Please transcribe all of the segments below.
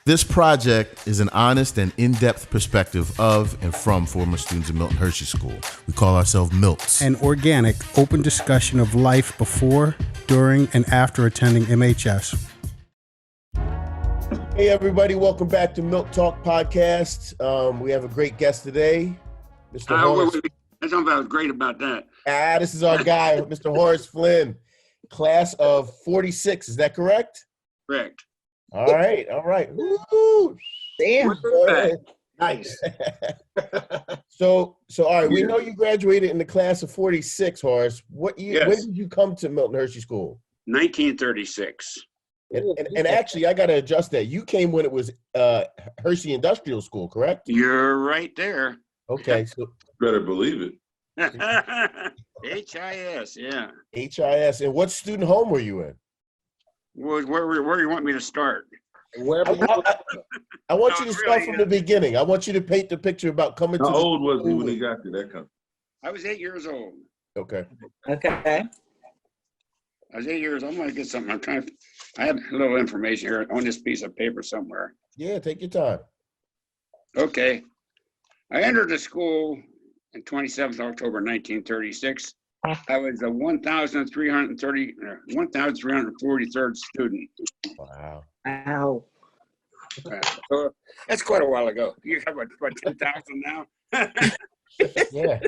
This project is an honest and in-depth perspective of and from former students at Milton Hershey School. We call ourselves Milts. An organic, open discussion of life before, during, and after attending MHS. Hey everybody, welcome back to Milt Talk Podcast. We have a great guest today, Mr. Horace. That's something great about that. This is our guy, Mr. Horace Flynn, class of 46. Is that correct? Correct. All right. Woo! Damn. Nice. So all right, we know you graduated in the class of 46, Horace. What year? Yes. When did you come to Milton Hershey School? 1936. And actually, I got to adjust that. You came when it was Hershey Industrial School, correct? You're right there. Okay. So Better believe it. HIS, yeah. HIS. And what student home were you in? Where do you want me to start? I want you to start from the beginning. I want you to paint the picture about coming to How the old was he school. when he got to that country? I was 8 years old. Okay. Okay. I was 8 years old. I'm going to get something. I have a little information here on this piece of paper somewhere. Yeah, take your time. Okay. I entered the school on 27th October 1936. I was a 1,343rd student. Wow. Wow. So that's quite a while ago. You have what 2,000 now? Yeah,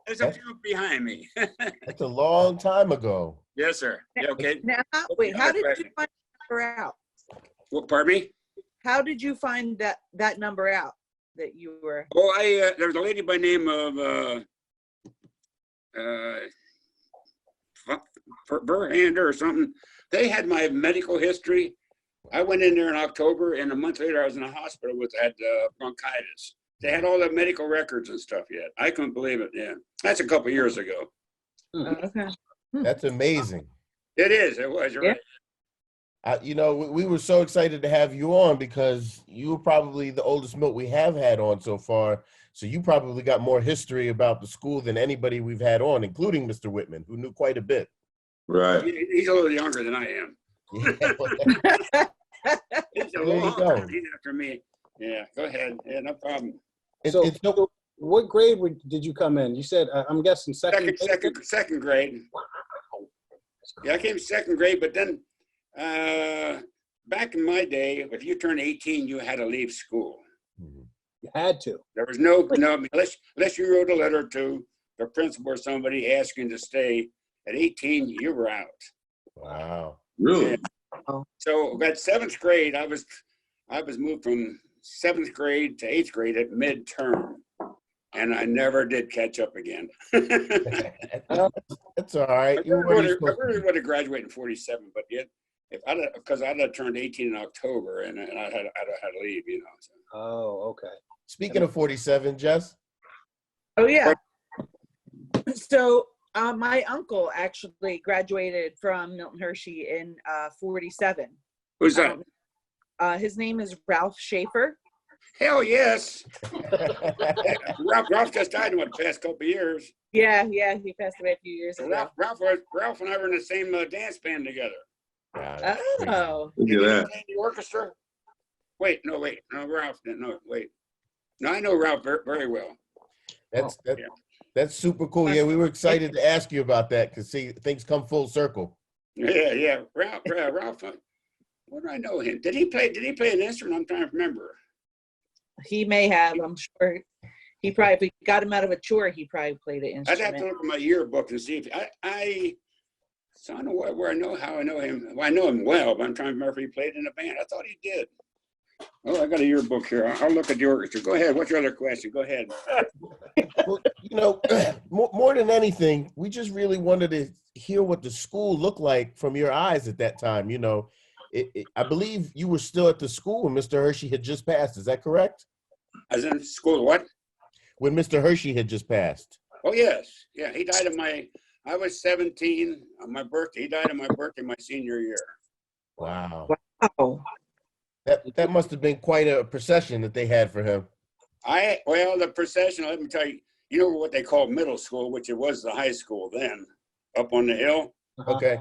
There's a few behind me. that's a long time ago. Yes, sir. Yeah, okay. Now, wait, how did you find that number out? Well, pardon me? How did you find that number out that you were? Oh, there was a lady by name of Verhander or something. They had my medical history. I went in there in October, and a month later, I was in a hospital had bronchitis. They had all the medical records and stuff yet. I couldn't believe it. Yeah, that's a couple years ago. Okay. That's amazing. It is. It was. You're Yeah. right. We were so excited to have you on because you were probably the oldest Milt we have had on so far. So you probably got more history about the school than anybody we've had on, including Mr. Whitman, who knew quite a bit. Right. He's a little younger than I am. Yeah, He's a There you long go. time. He's after me. Yeah, go ahead. Yeah, no problem. So, it's no, what grade did you come in? You said, I'm guessing second. Second grade. Yeah, I came second grade, but then back in my day, if you turned 18, you had to leave school. You had to. There was no unless you wrote a letter to the principal or somebody asking to stay. At 18, you were out. wow. Really? So at seventh grade, I was moved from seventh grade to eighth grade at midterm, and I never did catch up again. That's all right. I really would have graduated in 47, but yet, because I'd have turned 18 in October, and I had to leave, you know. So. Oh, okay. Speaking of 47, Jess. Oh yeah. So my uncle actually graduated from Milton Hershey in 47. Who's that? His name is Ralph Schaefer. Hell yes. Ralph just died in the past couple of years. Yeah, he passed away a few years ago. Ralph and I were in the same dance band together. Wow, Oh. Look at that. In the orchestra. No, Ralph. No, wait. No, I know Ralph very well. That's super cool. Yeah, we were excited to ask you about that because see, things come full circle. Yeah. Ralph. Where do I know him? Did he play an instrument? I'm trying to remember. He may have. I'm sure. He probably, if we got him out of a chore, he probably played an I'd have to instrument. look at my yearbook and see if so I don't know how I know him. Well, I know him well, but I'm trying to remember if he played in a band. I thought he did. Oh, I got a yearbook here. I'll look at the orchestra. Go ahead. What's your other question? Go ahead. Well, more than anything, we just really wanted to hear what the school looked like from your eyes at that time. I believe you were still at the school when Mr. Hershey had just passed. Is that correct? I was in school. What? When Mr. Hershey had just passed. Oh yes, yeah. He died I was 17 on my birthday. He died on my birthday, my senior year. Wow. Wow. That must have been quite a procession that they had for him. The procession, let me tell you, you know what they call middle school, which it was the high school then, up on the hill. Okay.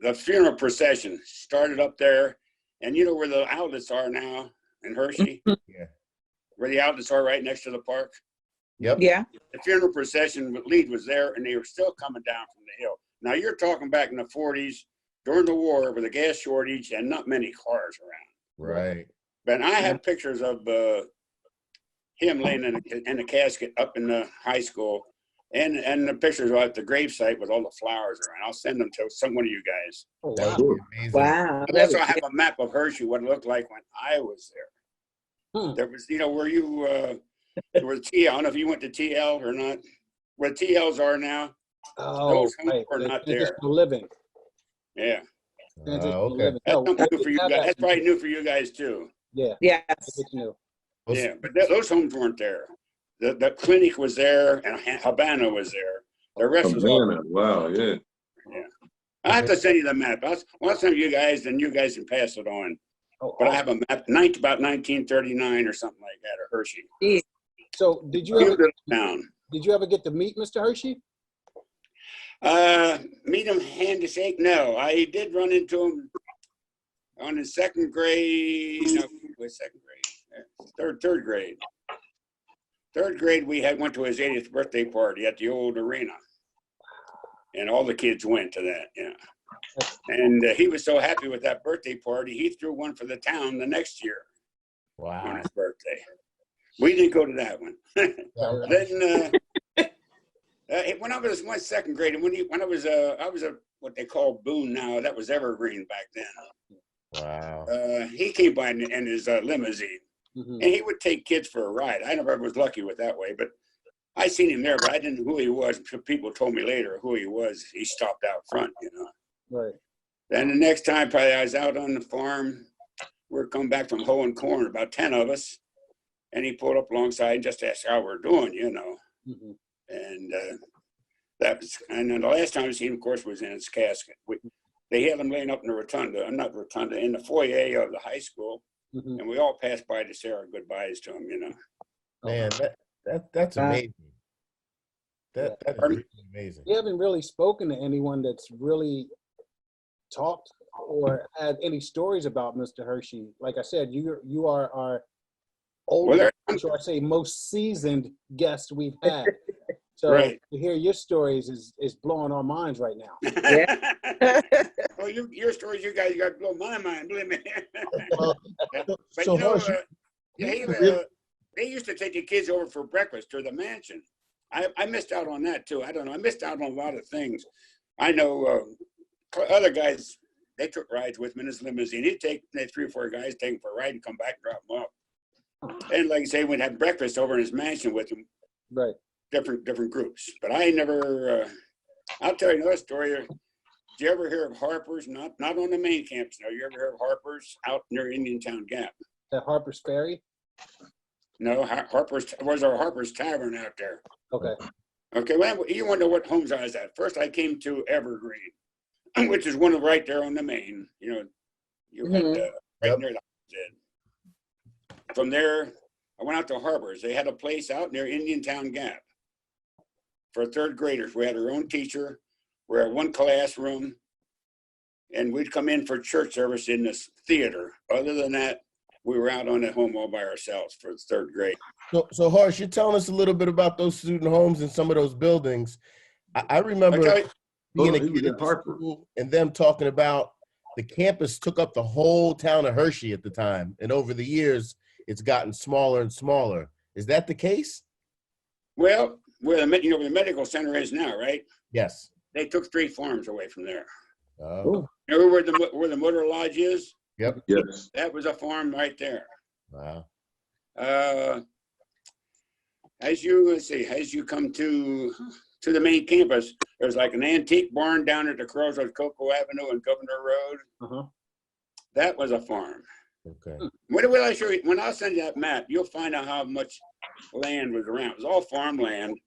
The funeral procession started up there, And you know where the outlets are now in Hershey? Yeah. Where the outlets are right next to the park? Yep. Yeah. The funeral procession lead was there, and they were still coming down from the hill. Now, you're talking back in the 40s, during the war, with a gas shortage and not many cars around. Right. But I have pictures of him laying in a casket up in the high school, and the pictures are at the gravesite with all the flowers around. I'll send them to one of you guys. Oh, That wow. would be amazing. Wow. I also have a map of Hershey, what it looked like when I was there. Hmm. There was, you know, where you, there was I don't know if you went to TL or not, where TLs are now. Oh, Those homes right. are The not there. transitional living. Yeah. Transitional Okay. living. That's No, something new we for you have guys. that. That's probably new for you guys too. Yeah. Yes. Good to know. Well, Yeah, but those homes weren't there. The clinic was there, and Havana was there. The rest was all. Havana. Wow, yeah. I have to send you the map. I'll send you guys, and you guys can pass it on. Oh, But I have a map, about 1939 or something like that, or Hershey. So did you Cute ever little town. get to meet Mr. Hershey? Meet him hand to shake? No, I did run into him on his second grade. No, it was second grade. Third grade. Third grade, we went to his 80th birthday party at the old arena, and all the kids went to that. Yeah, and he was so happy with that birthday party, he threw one for the town the next year on wow. his birthday. We didn't go to that one. Then when I was in second grade, and when I was what they call Boone now, that was Evergreen back then. Wow. He came by in his limousine, Mhm. and he would take kids for a ride. I never was lucky with that way, but I seen him there, but I didn't know who he was. People told me later who he was. He stopped out front, you know. Right. Then the next time, probably I was out on the farm. We're coming back from hoeing corn, about 10 of us, and he pulled up alongside and just asked how we're doing, you know. Mhm. And and then the last time I seen him, of course, was in his casket. They had him laying up in the rotunda, not rotunda, in the foyer of the high school, Mhm. and we all passed by to say our goodbyes to him, you know. Man, that's amazing. That is Pardon? really amazing. You haven't really spoken to anyone that's really talked or had any stories about Mr. Hershey. Like I said, you are our oldest, or I say most seasoned guest we've had. So Right. to hear your stories is blowing our minds right now. Well, your stories, you guys got to blow my mind, believe me. Well, But so you know, Horace, they used to take the kids over for breakfast to the mansion. I missed out on that too. I don't know. I missed out on a lot of things. I know other guys, they took rides with him in his limousine. He'd take 3 or 4 guys, take them for a ride and come back and drop them off. And like I say, we'd have breakfast over in his mansion with him. Right. Different groups. But I never, I'll tell you another story. Did you ever hear of Harper's? Not on the main campus. No, you ever hear of Harper's out near Indiantown Gap? At Harper's Ferry? No, Harper's was our Harper's Tavern out there. Okay. Okay, well, you want to know what homes I was at. First, I came to Evergreen, which is one of right there on the main. You know, you had right near the house. From there, I went out to Harper's. They had a place out near Indiantown Gap for 3rd graders. We had our own teacher. We had one classroom, and we'd come in for church service in this theater. Other than that, we were out on the home all by ourselves for 3rd grade. So Horace, you're telling us a little bit about those student homes and some of those buildings. I remember being a kid at school and them talking about the campus took up the whole town of Hershey at the time, and over the years, it's gotten smaller and smaller. Is that the case? Well, where the medical center is now, right? Yes. They took 3 farms away from there. Oh. You know where the Motor Lodge is? Yep. Yes. That was a farm right there. Wow. As you come to the main campus, there's like an antique barn down at the crossroads of Cocoa Avenue and Governor Road. Uh-huh. That was a farm. Okay. When I show you, when I'll send you that map, you'll find out how much land was around. It was all farmland.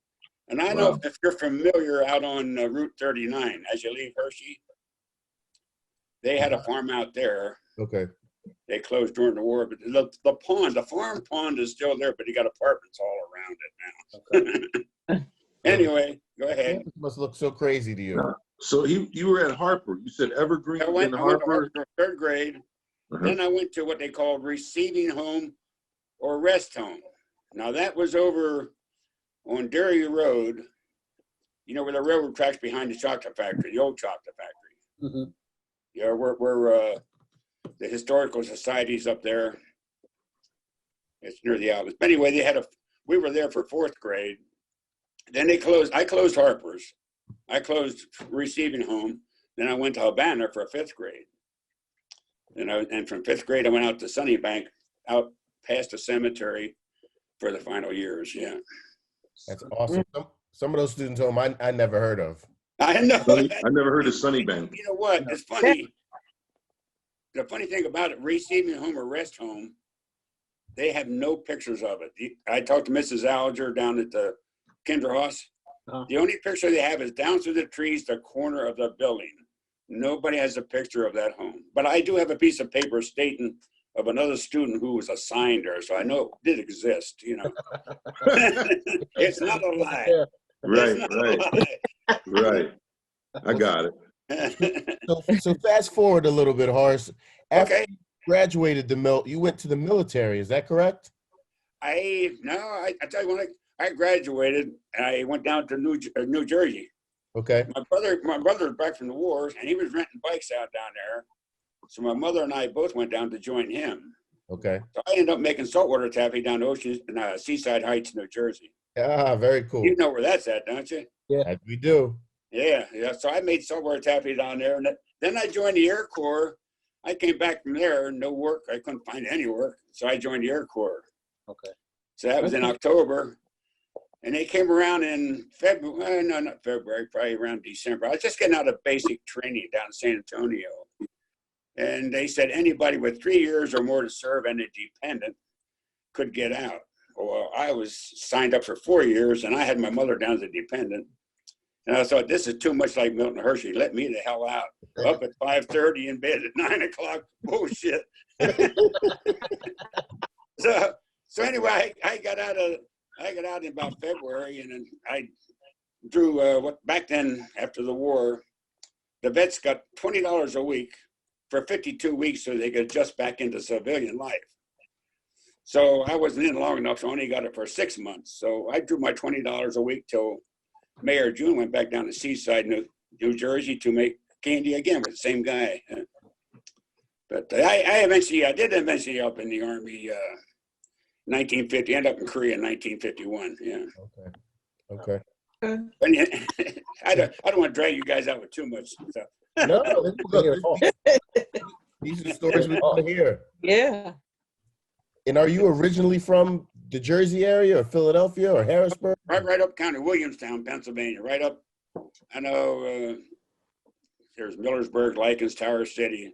And I know if you're familiar out on Route 39, as you leave Hershey, they had a farm out there. Okay. They closed during the war, but the farm pond is still there, but you got apartments all around it now. Okay. Anyway, go ahead. It must look so crazy to you. So you were at Harper. You said Evergreen I went and to Harper. Harper 3rd grade. Then I went to what they called receiving home or rest home. Now that was over on Dairy Road, you know, where the railroad tracks behind the chocolate factory, the old chocolate factory. Mm-hmm. Yeah, where the historical society's up there. It's near the outlets. But anyway, we were there for 4th grade. Then they closed. I closed Harper's. I closed receiving home. Then I went to Havana for 5th grade. And from 5th grade, I went out to Sunnybank, out past the cemetery for the final years. Yeah. That's awesome. Some of those students home I never heard of. I know. I never heard of Sunnybank. You know what? It's funny. The funny thing about it, receiving home or rest home, they have no pictures of it. I talked to Mrs. Alger down at the Kinderhaus. The only picture they have is down through the trees, the corner of the building. Nobody has a picture of that home. But I do have a piece of paper stating of another student who was assigned there, so I know it did exist, you know. It's not a lie. Right. I got it. So fast forward a little bit, Horace. After you graduated the Milt, you went to the military. Is that correct? I tell you, when I graduated, I went down to New Jersey. Okay. My brother was back from the wars, and he was renting bikes out down there. So my mother and I both went down to join him. Okay. So I ended up making saltwater taffy down Seaside Heights, New Jersey. Ah, very cool. You know where that's at, don't you? Yeah, we do. Yeah. So I made saltwater taffy down there, and then I joined the Air Corps. I came back from there, no work. I couldn't find any work, so I joined the Air Corps. Okay. So that was in October, and they came around in February. No, not February, probably around December. I was just getting out of basic training down in San Antonio, and they said anybody with 3 years or more to serve and a dependent could get out. Well, I was signed up for 4 years, and I had my mother down as a dependent. And I thought, this is too much like Milt and Hershey. Let me the hell out. Up at 5:30, in bed at 9 o'clock. Bullshit. So anyway, I got out in about February, and then I drew back then after the war, the vets got $20 a week for 52 weeks so they could adjust back into civilian life. So I wasn't in long enough, so I only got it for 6 months. So I drew my $20 a week till May or June, went back down to Seaside, New Jersey to make candy again with the same guy. But I did eventually up in the Army, 1950, end up in Korea in 1951, yeah. Okay. I don't want to drag you guys out with too much stuff. No, these are the stories we want to hear. Yeah. And are you originally from the Jersey area or Philadelphia or Harrisburg? Right up County, Williamstown, Pennsylvania, right up. I know there's Millersburg, Likens, Tower City.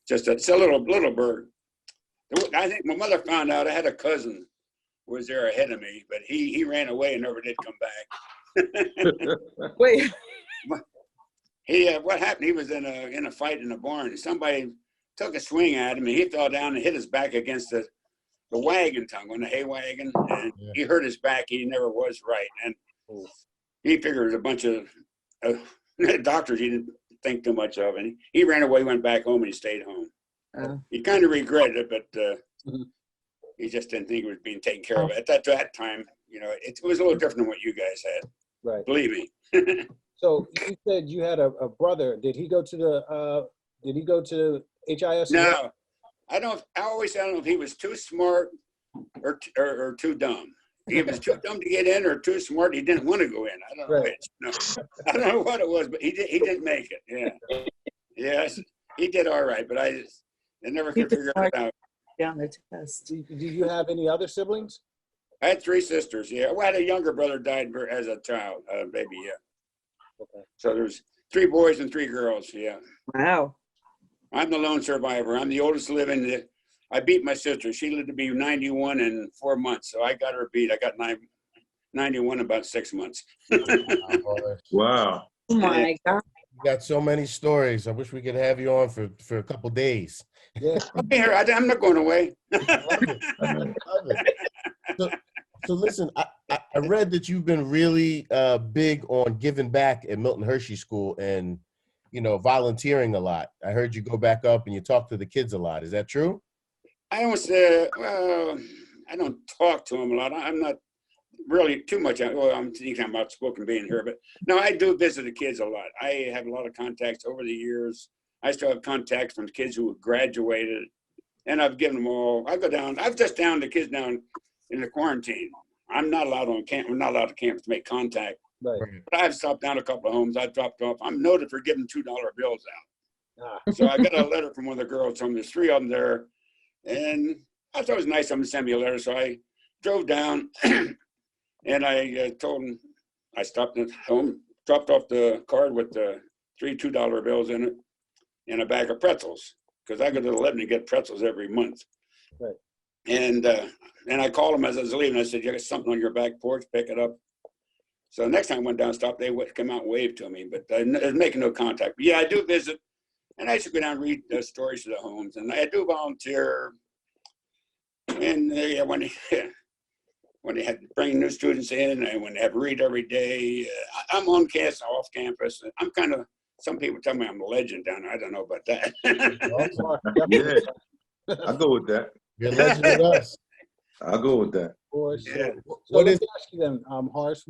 It's a little burg. I think my mother found out I had a cousin who was there ahead of me, but he ran away and never did come back. Wait. What happened? He was in a fight in a barn. Somebody took a swing at him, and he fell down and hit his back against the wagon tongue on the hay wagon, and he hurt his back. He never was right, and he figured it was a bunch of doctors he didn't think too much of, and he ran away, went back home, and he stayed home. He kind of regretted it, but he just didn't think he was being taken care of. At that time, you know, it was a little different than what you guys had. Right. Believe me. So you said you had a brother. Did he go to HIS? No, I always don't know if he was too smart or too dumb. He was too dumb to get in or too smart. He didn't want to go in. I don't know which. No, I don't know what it was, but he didn't make it. Yeah. Yes, he did all right, but I never could figure it out. Down the test. Do you have any other siblings? I had 3 sisters. Yeah, well, I had a younger brother died as a child, baby. Yeah. Okay. So there's 3 boys and 3 girls. Yeah. Wow. I'm the lone survivor. I'm the oldest living. I beat my sister. She lived to be 91 in 4 months. So I got her beat. I got 91 in about 6 months. Wow. Oh my God. You got so many stories. I wish we could have you on for a couple days. Yeah. I'm not going away. So listen, I read that you've been really big on giving back at Milton Hershey School, and volunteering a lot. I heard you go back up and you talk to the kids a lot. Is that true? I don't say, well, I don't talk to them a lot. I'm not really too much. Well, I'm thinking I'm outspoken being here, but no, I do visit the kids a lot. I have a lot of contacts over the years. I still have contacts from the kids who have graduated, and I've given them all. I go down. I've just down the kids down in the quarantine. I'm not allowed on camp. We're not allowed to campus to make contact. Right. But I've stopped down a couple of homes. I dropped off. I'm noted for giving $2 bills out. So I got a letter from one of the girls. There's 3 of them there, and I thought it was nice of them to send me a letter. So I drove down, and I told them I stopped at home, dropped off the card with the 3 $2 bills in it, and a bag of pretzels, because I go to the Lebanon and get pretzels every month. Right. And I called them as I was leaving. I said, "You got something on your back porch? Pick it up." So next time I went down, stopped, they would come out and wave to me, but I was making no contact. But yeah, I do visit, and I used to go down and read stories to the homes, and I do volunteer. And when they had to bring new students in, and when they have read every day, I'm on campus, off campus. I'm kind of, some people tell me I'm a legend down there. I don't know about that. Yeah, I'll go with that. You're a legend with us. I'll go with that. For sure. Yeah. So What let is- me ask you then, Horace,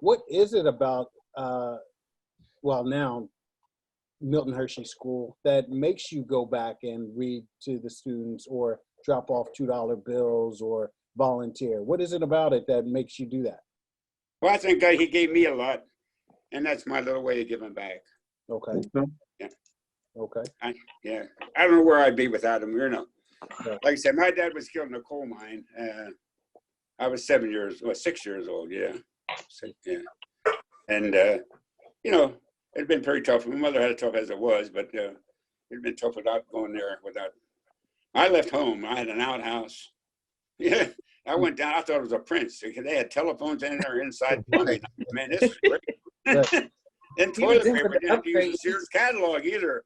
what is it about, now Milton Hershey School that makes you go back and read to the students or drop off $2 bills or volunteer? What is it about it that makes you do that? Well, I think he gave me a lot, and that's my little way of giving back. Okay. Yeah. Okay. Yeah, I don't know where I'd be without him. Yeah. Like I said, my dad was killed in a coal mine. I was 6 years old. Yeah. So, yeah. And, it'd been pretty tough. My mother had it tough as it was, but it'd been tough without going there I left home. I had an outhouse. Yeah. I went down. I thought it was a prince. They had telephones in there inside. Man, this is great. Right. And He was toilet in paper for the didn't use the upgrades. Sears catalog either.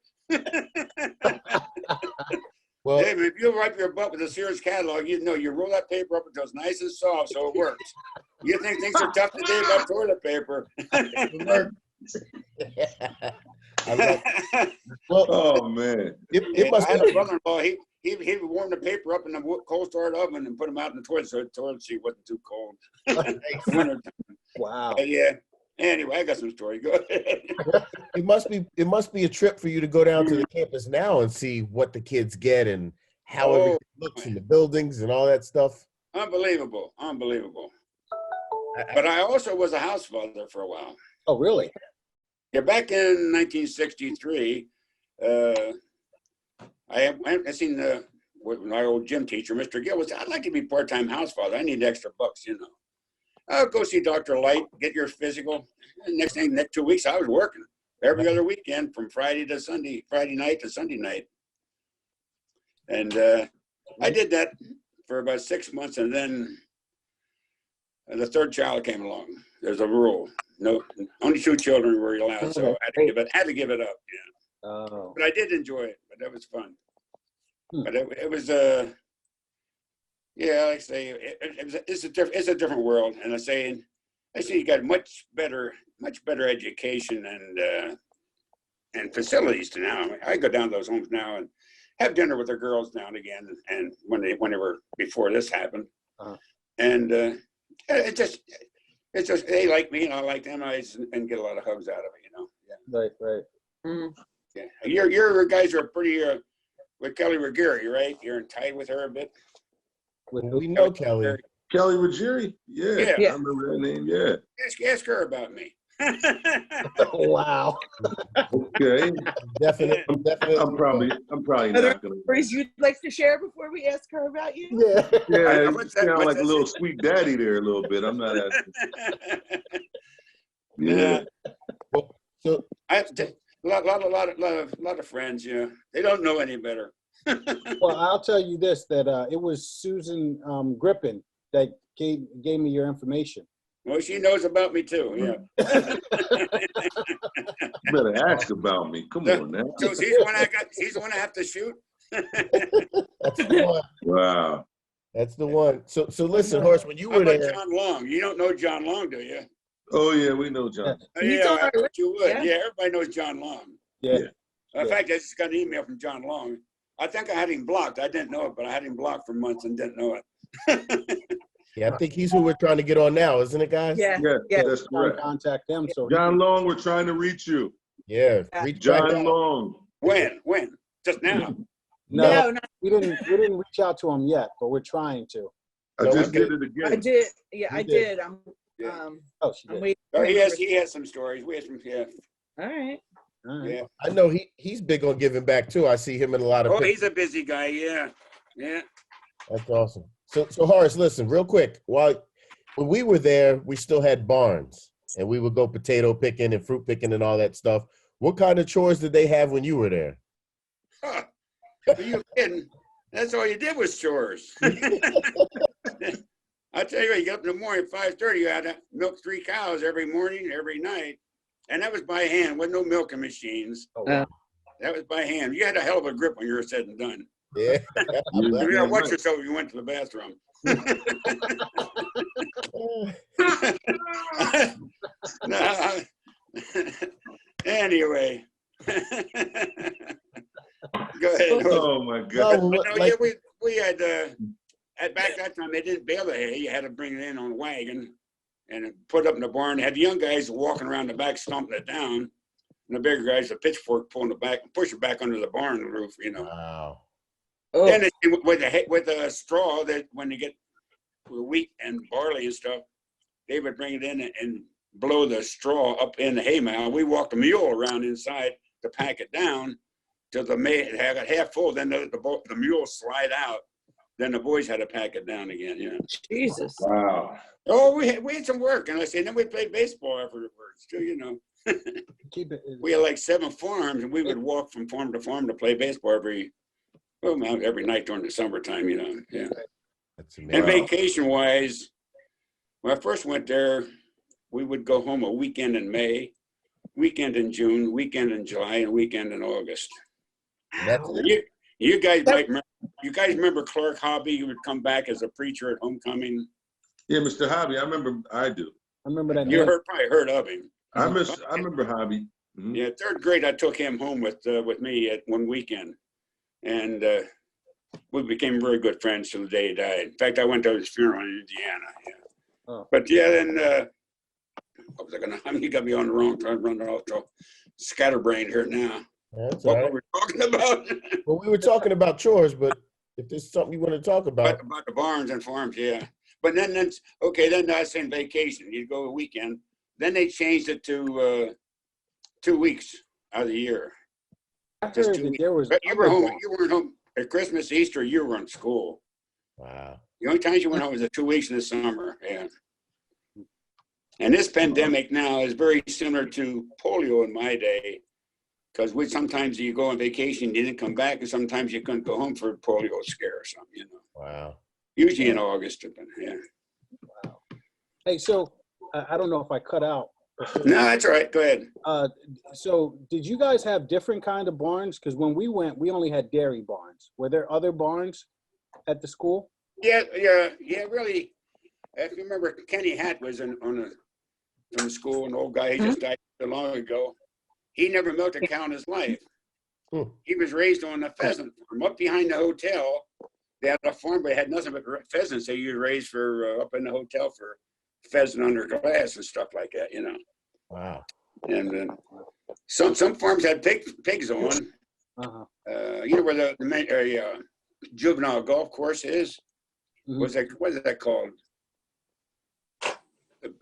Well, Hey, if you wipe your butt with a Sears catalog, you roll that paper up until it's nice and soft, so it works. You think things are tough today about toilet paper? I love- well, Oh man. it must I had a be. brother-in-law. He would warm the paper up in the cold start oven and put them out in the toilet so the toilet seat wasn't too cold. Wintertime. Wow. Yeah. Anyway, I got some story. Go ahead. It must be a trip for you to go down to the campus now and see what the kids get and how everything looks in the buildings and all that stuff. Unbelievable. But I also was a house father for a while. Oh, really? Yeah, back in 1963, I seen my old gym teacher, Mr. Gill, was, "I'd like to be part-time house father. I need extra bucks, I'll go see Dr. Light, get your physical." And next 2 weeks, I was working every other weekend from Friday night to Sunday night. And I did that for about 6 months, and then the 3rd child came along. There's a rule. No, only 2 children were allowed, so I had to give it up. Yeah. Oh. But I did enjoy it. But that was fun. But it was like I say, it's a different world. And I say you got much better education and facilities to now. I go down to those homes now and have dinner with the girls now and again. And when they were before this happened, and it's just they like me and I like them. And get a lot of hugs out of it. Yeah. Right. Mhm. Yeah. Your guys are pretty with Kelly Ruggieri, right? You're in tight with her a bit. We know Kelly. Kelly Ruggieri? Yeah, Yeah. I remember that name. Yeah. Ask her about me. Wow. Okay. Definitely. I'm probably not gonna. Stories you'd like to share before we ask her about you? Yeah. Yeah, you What's that- sound what's like a that little say? sweet daddy there a little bit. I'm not asking. Yeah. So I have a lot of friends. They don't know any better. Well, I'll tell you this, that it was Susan Grippin that gave me your information. Well, she knows about me too. Yeah. You better ask about me. Come on now. So she's the one I have to shoot. that's the one. Wow. That's the one. So listen, Horace, when you How were about there, John Long? You don't know John Long, do you? Oh yeah, we know John. Oh, He's yeah, on I our thought you would. yeah. Yeah, everybody knows John Long. Yeah. In fact, I just got an email from John Long. I think I had him blocked. I didn't know it, but I had him blocked for months and didn't know it. Yeah, I think he's who we're trying to get on now, isn't it, guys? Yeah. Yeah, Yeah. that's Trying to correct. contact them. So John Long, we're trying to reach you. Yeah. Yeah. Reach back John out. Long. When? Just now? no, No, we didn't reach out to him yet, but we're trying to. I No, just we did it I again. did. Yeah, You I did. did. Yeah. Oh, she I'm did. waiting. Oh, he has some stories. We have some, yeah. All right. All right. Yeah. I know he's big on giving back too. I see him in a lot of Oh, pictures. he's a busy guy. Yeah. Yeah. That's awesome. So Horace, listen, real quick. When we were there, we still had barns, and we would go potato picking and fruit picking and all that stuff. What kind of chores did they have when you were there? Huh. Are you kidding? That's all you did was chores. I tell you what, you get up in the morning at 5:30, you had to milk 3 cows every morning, every night. And that was by hand, with no milking machines. Oh, wow. That was by hand. You had a hell of a grip when you were said and done. Yeah. You Yeah, gotta watch right. yourself if you went to the bathroom. No, anyway. Go ahead. Oh my God. No, No, like, yeah, we had at back that time they didn't bale the hay. You had to bring it in on a wagon and put it up in the barn. They had the young guys walking around the back stomping it down, and the bigger guys a pitchfork pulling it back and push it back under the barn roof. You know. wow. Oh, Then they, with the straw that when they get wheat and barley and stuff, they would bring it in and blow the straw up in the hay mound. We walked a mule around inside to pack it down till it had it half full. Then the mule slide out. Then the boys had to pack it down again. Yeah. Jesus. Wow. Oh, we had some work, and then we played baseball afterwards too. You know, Keep it. we had like 7 farms, and we would walk from farm to farm to play baseball every night during the summertime. You know, yeah. That's And amazing. vacation wise, when I first went there, we would go home a weekend in May, weekend in June, weekend in July, and weekend in August. That's You guys might remember. You guys remember Clark Hobby? He would come back as a preacher at homecoming. Yeah, Mr. Hobby, I do. I remember that. You probably heard of him. I remember Hobby. Mhm. Yeah, 3rd grade, I took him home with me at one weekend, and we became very good friends till the day he died. In fact, I went to his funeral in Indiana. Yeah. Oh. But yeah, then what was I gonna? I mean, you got me on the wrong time, running off to scatterbrained here now. That's What all were right. we talking about? Well, we were talking about chores, but if there's something you want to talk about, about the barns and farms, yeah. But then that's okay. Then I was saying vacation. You'd go a weekend. Then they changed it to 2 weeks out of the year. I Just heard 2 that weeks. there was. But you were other home. ones. You weren't home at Christmas, Easter. You were in school. wow. The only times you went home was the 2 weeks in the summer. Yeah. And this pandemic now is very similar to polio in my day, because sometimes you go on vacation, you didn't come back, and sometimes you couldn't go home for a polio scare or something. You know, Wow. usually in August. But yeah. Hey, so I don't know if I cut out. No, that's all right. Go ahead. So did you guys have different kind of barns? Because when we went, we only had dairy barns. Were there other barns at the school? Yeah. Really, if you remember, Kenny Hatt was from the school, an old guy. He just died so long ago. He never milked a cow in his life. He was raised on a pheasant farm up behind the hotel. They had a farm, but it had nothing but pheasants. They used raised for up in the hotel for pheasant under glass and stuff like that. You know. Wow. And some farms had pigs on. Uh-huh. You know where the juvenile golf course is? Mhm. What is that called?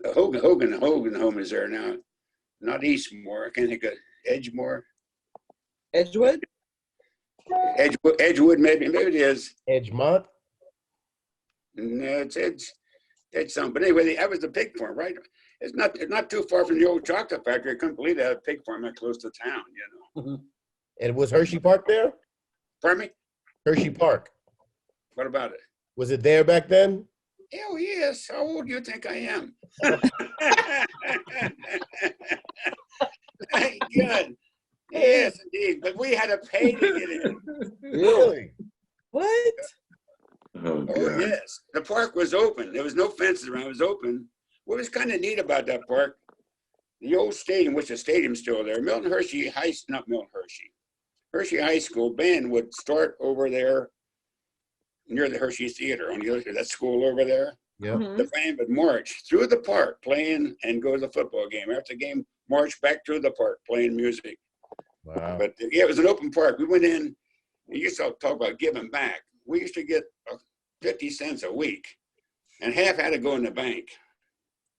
Hogan home is there now. Not Eastmore. I can't think of Edgemore. Edgewood? Edgewood, maybe it is. Edgemont? No, it's something. But anyway, that was the pig farm, right? It's not too far from the old chocolate factory. I couldn't believe they had a pig farm that close to town, you know. Mhm. And was Hershey Park there? Pardon me? Hershey Park. What about it? Was it there back then? Hell yes. How old do you think I am? Thank God. Yes, indeed. But we had to pay to get in. Really? What? Oh, Oh, God. yes. The park was open. There was no fences around. It was open. What was kind of neat about that park, the old stadium, which the stadium's still there, Hershey High School band would start over there near the Hershey Theater on the other, that school over there. Yeah. Mhm. The band would march through the park playing and go to the football game. After the game, march back through the park playing music. Wow. But yeah, it was an open park. We went in, and you used to talk about giving back. We used to get 50 cents a week, and half had to go in the bank.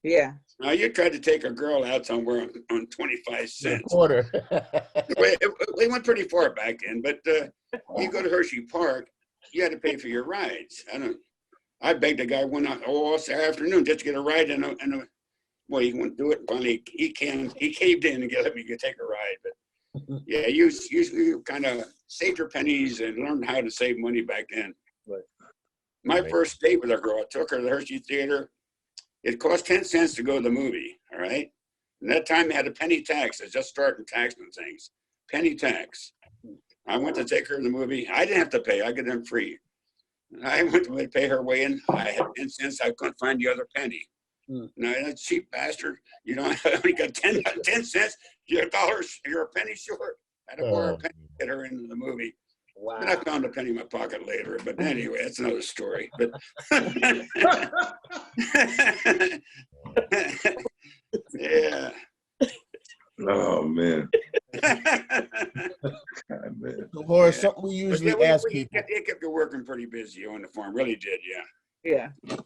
Yeah. Now you tried to take a girl out somewhere on 25 A cents. quarter. We went pretty far back then, but you go to Hershey Park, you had to pay for your rides. I begged a guy one afternoon just to get a ride in a well, he wouldn't do it. Finally, he caved in and let me take a ride. But yeah, you kind of saved your pennies and learned how to save money back then. Right. My Right. first date with a girl, I took her to the Hershey Theater. It cost 10 cents to go to the movie, all right? And that time they had a penny tax. It's just starting taxing things. Penny tax. I went to take her to the movie. I didn't have to pay. I got them free. I went to pay her way in. I had 10 cents. I couldn't find the other penny. Now, that cheap bastard, you know, I only got 10 cents. You're a penny short. I had to borrow a penny to get her into the movie. Wow. And I found a penny in my pocket later. But anyway, that's another story. But yeah. Oh man. So, Horace, something we usually ask people. It kept you working pretty busy on the farm. Really did, yeah. Yeah.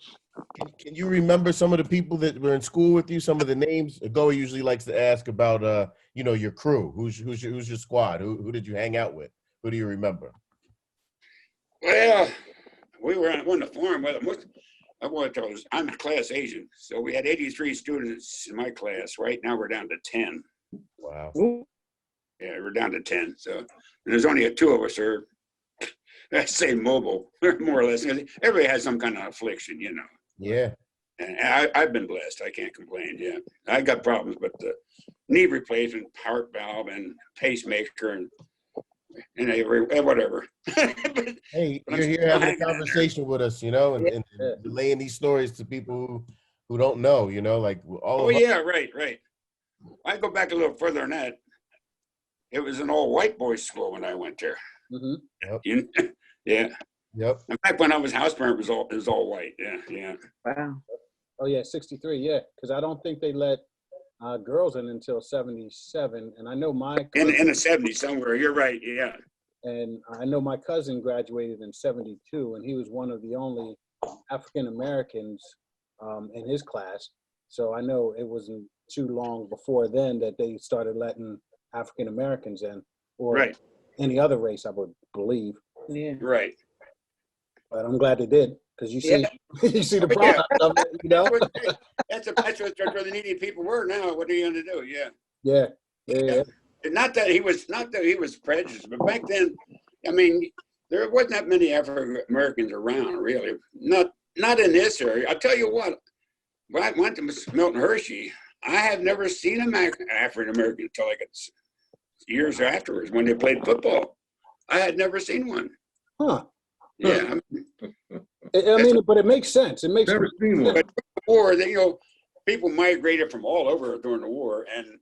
Can you remember some of the people that were in school with you? Some of the names? Goa usually likes to ask about, your crew. Who's your squad? Who did you hang out with? Who do you remember? Well, we were on the farm. Well, I want to tell you, I'm a class agent, so we had 83 students in my class. Right now, we're down to 10. Wow. Yeah, we're down to 10. So and there's only two of us are, I say mobile, more or less. Everybody has some kind of affliction, you know. Yeah. And I've been blessed. I can't complain. Yeah, I got problems, but the knee replacement, heart valve, and pacemaker, and whatever. Hey, But you're here having a conversation with us, and Yeah. relaying these stories to people who don't know, like all Oh of us. yeah, right. I go back a little further than that. It was an all white boys school when I went there. Mm-hmm. Yeah. Yep. In fact, when I was house parent, it was all white. Yeah. Wow. Oh yeah, 63. Yeah, because I don't think they let girls in until 77, and I know my In cousin, the 70s somewhere. You're right. Yeah. and I know my cousin graduated in 72, and he was one of the only African Americans in his class. So I know it wasn't too long before then that they started letting African Americans in, or Right. any other race, I would believe. Yeah. Right. But I'm glad they did, because you see, Yeah. you see the Yeah. product of it, That's where the needy people were now. What are you going to do? Yeah. Yeah. And not that he was prejudiced, but back then, I mean, there wasn't that many African Americans around, really. Not in this area. I'll tell you what. When I went to Milton Hershey, I have never seen an African American until like years afterwards when they played football. I had never seen one. Huh. Yeah. I mean, but it makes sense. It makes Never seen one. But before, people migrated from all over during the war, and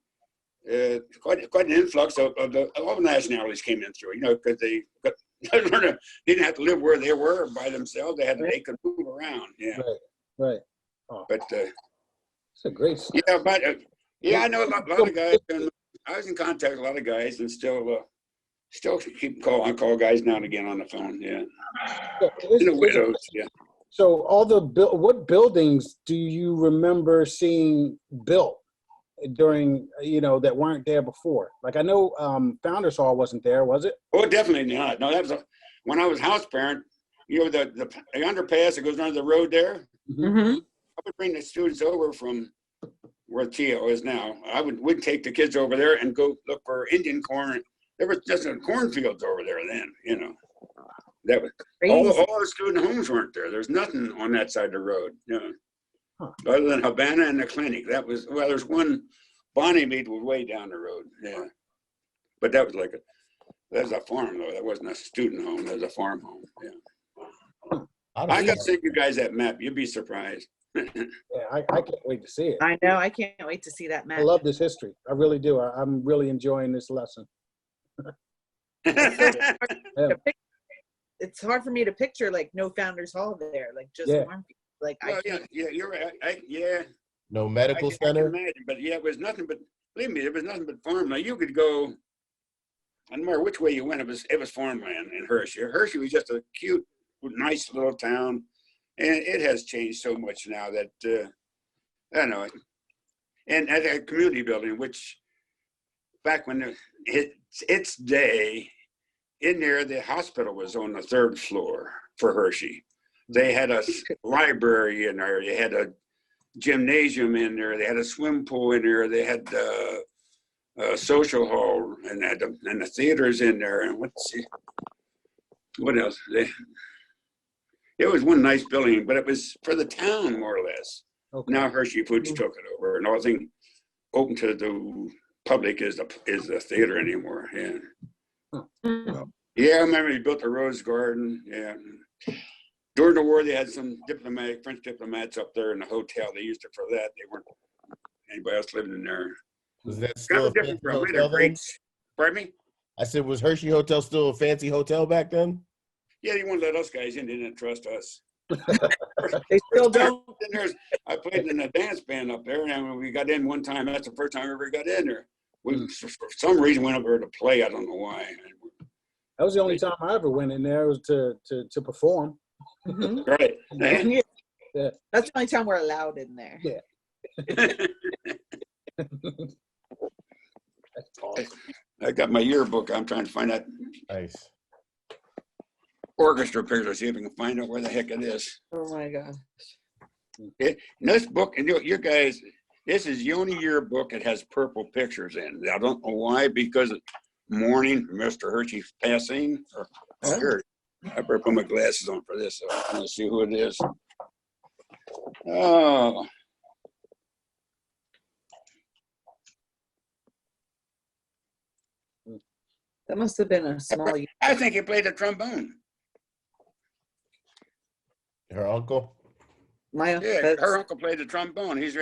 quite an influx of all nationalities came in through. Because they didn't have to live where they were by themselves. They could move around. Yeah. Right. Oh, But it's a great story. I know a lot of guys. And I was in contact with a lot of guys, and still keep calling. I call guys now and again on the phone. Yeah. And the widows. Yeah. So what buildings do you remember seeing built during, that weren't there before? Like I know Founders Hall wasn't there, was it? Oh, definitely not. No, that was when I was house parent. The underpass that goes under the road there. Mm-hmm. I would bring the students over from where Tio is now. We'd take the kids over there and go look for Indian corn. There was just cornfields over there then, That was all the student homes weren't there. There's nothing on that side of the road, other than Havana and the clinic. There's one Bonnie mead was way down the road, yeah. But that was a farm though. That wasn't a student home. That was a farm home, yeah. I got to send you guys that map. You'd be surprised. Yeah, I can't wait to see it. I know. I can't wait to see that I match. love this history. I really do. I'm really enjoying this lesson. Yeah. It's hard for me to picture like no Founders Hall there, like just Yeah. farm people. Like Well, I can't. yeah, you're right. Yeah, No medical I can center. imagine, but yeah, it was nothing but, believe me, it was nothing but farm. Now you could go, I don't matter which way you went, it was farmland in Hershey. Hershey was just a cute, nice little town, and it has changed so much now that I don't know. And at a community building, which back when its day, in there, the hospital was on the 3rd floor for Hershey. They had a library in there. They had a gymnasium in there. They had a swim pool in there. They had a social hall and the theaters in there. And what else? It was one nice building, but it was for the town more or less. Okay. Now Hershey Foods took it over, and nothing open to the public is the theater anymore. Yeah. Yeah, I remember he built the Rose Garden. Yeah. During the war, they had some French diplomats up there in the hotel. They used it for that. They weren't anybody else living in there. Was that Kind still a of different fancy from hotel later then? greats. Pardon me? I said, was Hershey Hotel still a fancy hotel back then? Yeah, they wouldn't let us guys in. They didn't trust us. They still don't. I played in a dance band up there, and when we got in one time, that's the first time I ever got in there. We, for some reason, went up there to play. I don't know why. That was the only time I ever went in there was to perform. Mhm. Right. Yeah. Yeah. That's the only time we're allowed in there. Yeah. That's awesome. I got my yearbook. I'm trying to find that Nice. orchestra picture, see if I can find out where the heck it is. Oh my gosh. This book, and you guys, this is the only yearbook it has purple pictures in. I don't know why, because it's mourning Mr. Hershey's passing. Sure. I better put my glasses on for this, so I'm gonna see who it is. Oh. That must have been a small. I think he played the trombone. Her uncle? My Yeah, her uncle played the trombone. He's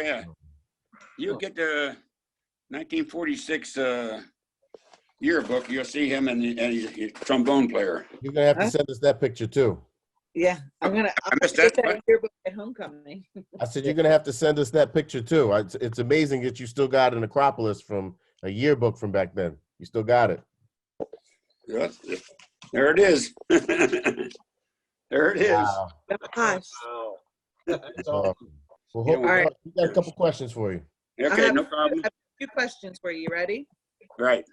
you get the 1946 yearbook, you'll see him and the trombone player. You're gonna have to send us that picture too. Yeah, I'm gonna missed get that. that yearbook at homecoming. I said you're gonna have to send us that picture too. It's amazing that you still got an Acropolis from a yearbook from back then. You still got it. Yes, there it is. There it is. Wow. Gosh. Wow. That's That's awesome. awesome. Well, Yeah, hope, all right. we got a couple questions for you. Okay, no problem. I have a few questions for you. Ready? Right.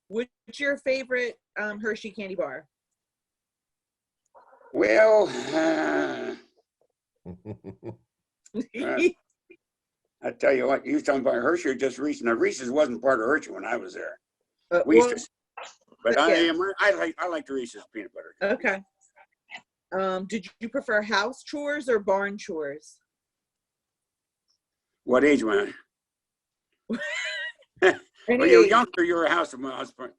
What's your favorite Hershey candy bar? Well, I tell you what, you was talking about Hershey or just Reese's. Now, Reese's wasn't part of Hershey when I was there. We used to, but I like the Reese's peanut butter. Okay. Did you prefer house chores or barn chores? What age were I? When you were younger, you were a house husband.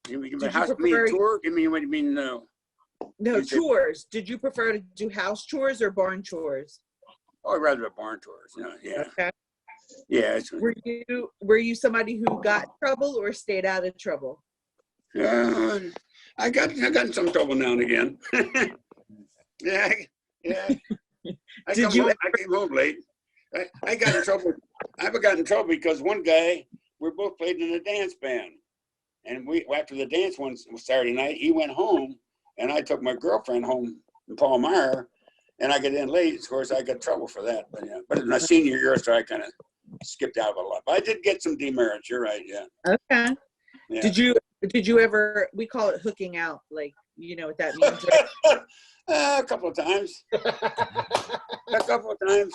You mean house mean chore? You mean what do you mean? No. No, chores. Did you prefer to do house chores or barn chores? Oh, I'd rather have barn chores. Yeah. Okay. Yeah. Were you somebody who got in trouble or stayed out of trouble? I got in some trouble now and again. Yeah. I came home late. I got in trouble. I've got in trouble because one guy, we both played in a dance band. And after the dance one Saturday night, he went home and I took my girlfriend home in Palmyra and I got in late. Of course, I got trouble for that. But in my senior year, so I kind of skipped out of a lot. But I did get some demerits. You're right. Yeah. Okay. Yeah. Did you ever, we call it hooking out, like, you know what that means? A couple of times. A couple of times.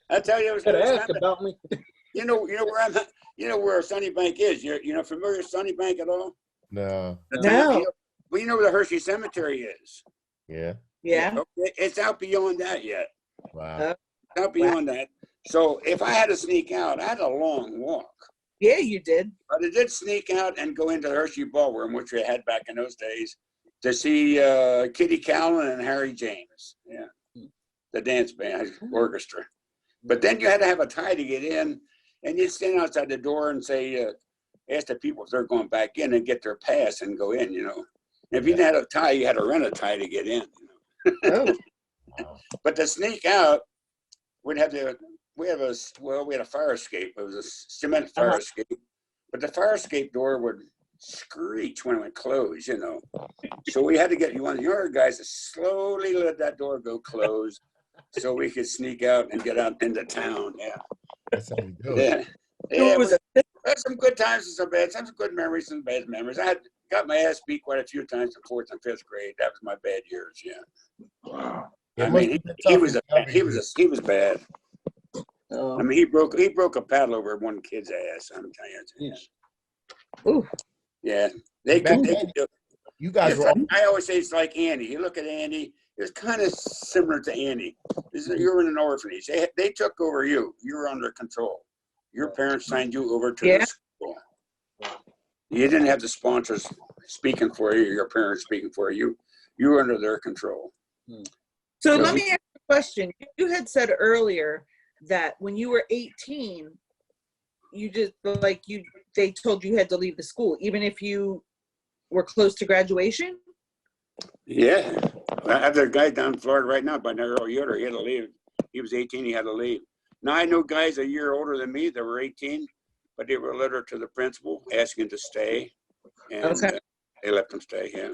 I tell you, it was Could ask about me. You know where I'm at. You know where Sunnybank is. You know familiar with Sunnybank at all? No. No. Well, you know where the Hershey Cemetery is. Yeah. Yeah. Okay, it's out beyond that yet. Wow. It's out beyond that. So if I had to sneak out, I had a long walk. Yeah, you did. But I did sneak out and go into the Hershey Ballroom, which we had back in those days, to see Kitty Callan and Harry James. Yeah. The dance band orchestra. But then you had to have a tie to get in, and you'd stand outside the door and say, ask the people if they're going back in and get their pass and go in, you know. And if you didn't have a tie, you had to rent a tie to get in. You know? But to sneak out, we had a fire escape. It was a cement fire escape, but the fire escape door would screech when it would close, you know. So we had to get one of your guys to slowly let that door go close so we could sneak out and get out into town. Yeah. That's how we do it. Yeah. There's some good times and some bad, some good memories, some bad memories. I got my ass beat quite a few times in 4th and 5th grade. That was my bad years. Yeah. Wow. I mean, he was bad. I mean, he broke a paddle over one kid's ass. I'm telling you. Yeah. Ooh. Yeah. They could do. You guys were. I always say it's like Andy. You look at Andy. It was kind of similar to Andy. You were in an orphanage. They took over you. You were under control. Your parents signed you over to the school. You didn't have the sponsors speaking for you. Your parents speaking for you. You were under their control. So let me ask you a question. You had said earlier that when you were 18, you just they told you had to leave the school, even if you were close to graduation? Yeah. I have a guy down in Florida right now by Narrow Yoder. He had to leave. He was 18, he had to leave. Now I know guys a year older than me that were 18, but they wrote a letter to the principal asking to stay. And they let them stay, yeah.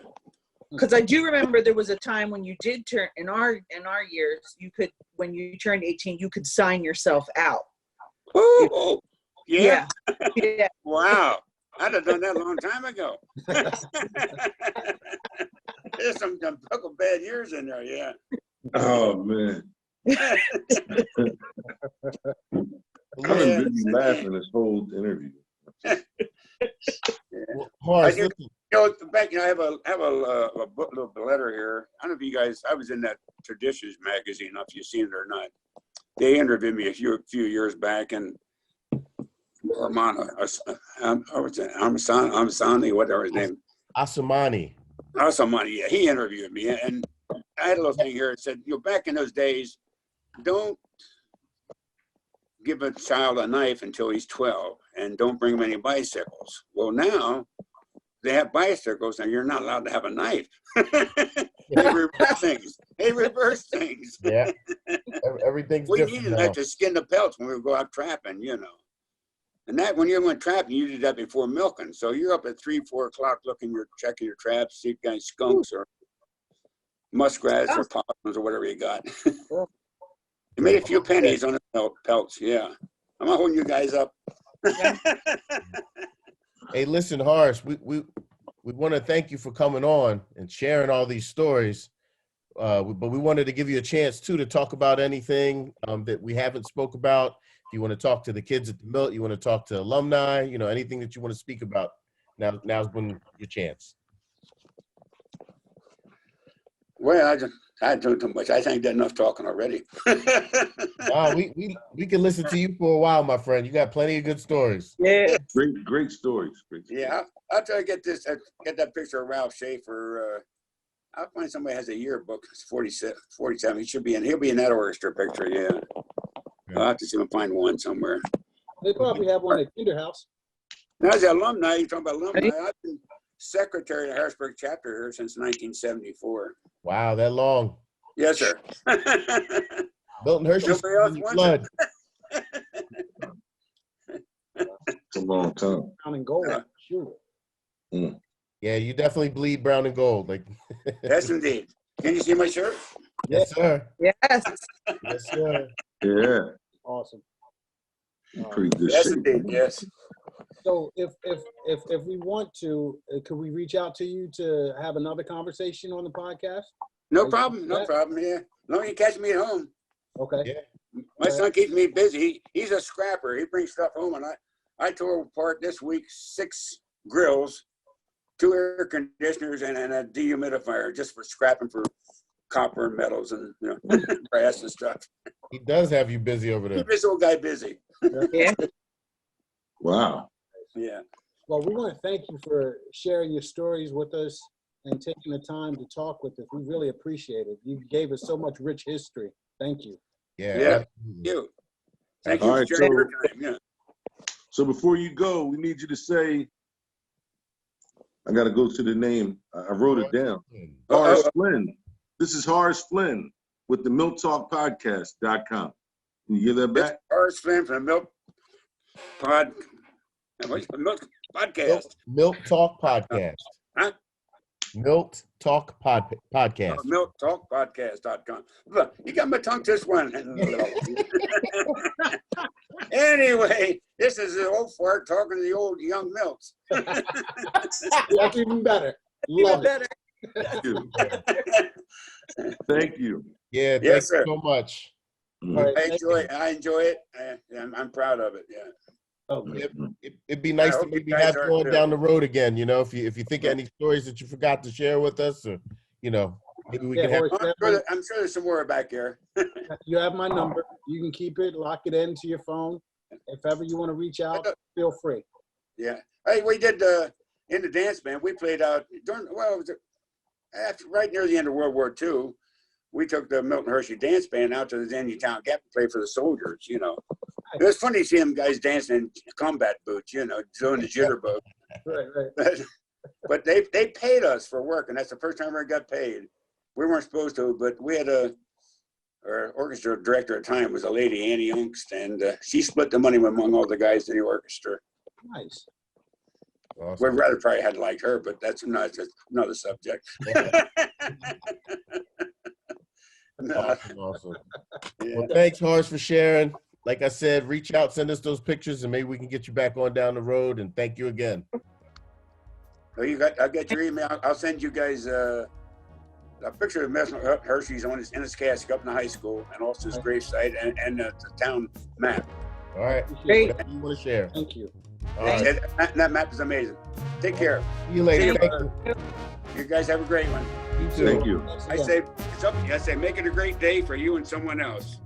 Because I do remember there was a time when you did turn, in our years, you could, when you turned 18, you could sign yourself out. Oh, yeah. Yeah. Wow. I'd have done that a long time ago. There's some couple bad years in there, yeah. Oh, man. I've been busy laughing this whole interview. Horace, I have a little letter here. I don't know if you guys, I was in that Traditions magazine, I don't know if you've seen it or not. They interviewed me a few years back, and Amsani, whatever his name. Asamani, yeah, he interviewed me, and I had a little thing here that said, back in those days, don't give a child a knife until he's 12, and don't bring him any bicycles. Well, now they have bicycles, and you're not allowed to have a knife. They reverse things. Yeah, everything's we different. We needed that to skin the pelts when we go out trapping, And that when you went trapping, you did that before milking. So you're up at 3-4 o'clock checking your traps, see if you got any skunks or muskrats or possums or whatever you got. You made a few pennies on the pelts, yeah. I'm not holding you guys up. Hey, listen, Horace, we want to thank you for coming on and sharing all these stories. But we wanted to give you a chance too to talk about anything that we haven't spoke about. If you want to talk to the kids at the Milt, you want to talk to alumni, anything that you want to speak about. Now's when your chance. Well, I don't too much. I think that's enough talking already. We can listen to you for a while, my friend. You got plenty of good stories. Yeah. Great stories. Yeah, I'll try to get that picture of Ralph Schaefer. I'll find somebody has a yearbook. It's 47. He'll be in that orchestra picture, yeah. I'll have to see if I can find one somewhere. They probably have one at Kinderhouse. Now, as an alumni, you're talking about alumni. I've been secretary of the Harrisburg chapter here since 1974. Wow, that long. Yes, sir. Milton Hershey flood. It's a long time. Brown and gold, sure. Yeah, you definitely bleed brown and gold. Yes, indeed. Can you see my shirt? Yes, sir. Yes. Yes, sir. Yeah. Awesome. Pretty good Yes, shape. indeed. Yes. So if we want to, could we reach out to you to have another conversation on the podcast? No problem. No problem. Yeah. No, you catch me at home. Okay. Yeah. My son keeps me busy. He's a scrapper. He brings stuff home, and I tore apart this week 6 grills, 2 air conditioners, and a dehumidifier just for scrapping for copper and metals and brass and stuff. He does have you busy over there. Keep this old guy busy. Yeah. Wow. Yeah. Well, we want to thank you for sharing your stories with us and taking the time to talk with us. We really appreciate it. You gave us so much rich history. Thank you. Yeah. Yeah. Absolutely. You. Thank All you right, for sharing so- your time. Yeah. So before you go, we need you to say, I got to go to the name. I wrote it down. Horace Flynn. This is Horace Flynn with the MiltTalkPodcast.com. Can you give that back? Horace Flynn from the Milt Podcast. Milt Talk Podcast. Huh? Milt Talk Podcast. MiltTalkPodcast.com. Look, you got my tongue twist one. Anyway, this is the old fart talking to the old young Milts. That's even better. Even Love it. better. Thank you. Thank you. Yeah, Yes, thanks sir. so much. All right, I thank enjoy you. it. I enjoy it. I'm proud of it. Yeah. Oh, good. It'd be nice I to hope you maybe guys have are you on too. down the road again. You know, if you think of any stories that you forgot to share with us, or maybe we Yeah, can have. Horace, I'm sure there's some more back here. you have my number. You can keep it, lock it into your phone. If ever you want to reach out, feel free. Yeah. Hey, we did in the dance band. We played out during right near the end of World War II. We took the Milton Hershey dance band out to the Denny Town Gap to play for the soldiers. You know, it was funny to see them guys dancing in combat boots. You know, doing the jitterbug. Right. But they paid us for work, and that's the first time we ever got paid. We weren't supposed to, but we had our orchestra director at the time was a lady, Annie Youngst, and she split the money among all the guys in the orchestra. Nice. Awesome. We'd rather probably had like her, but that's another subject. No. Awesome. Yeah. Well, thanks, Horace, for sharing. Like I said, reach out, send us those pictures, and maybe we can get you back on down the road. And thank you again. Well, I'll get your email. I'll send you guys a picture of Mr. Hershey's in his casket up in the high school, and also his gravesite and the town map. All right. Great. Whatever you want to share. Thank you. All right. That map is amazing. Take care. See you later. See Thank you. you. You guys have a great one. You too. Thank you. Thanks I again. say, make it a great day for you and someone else.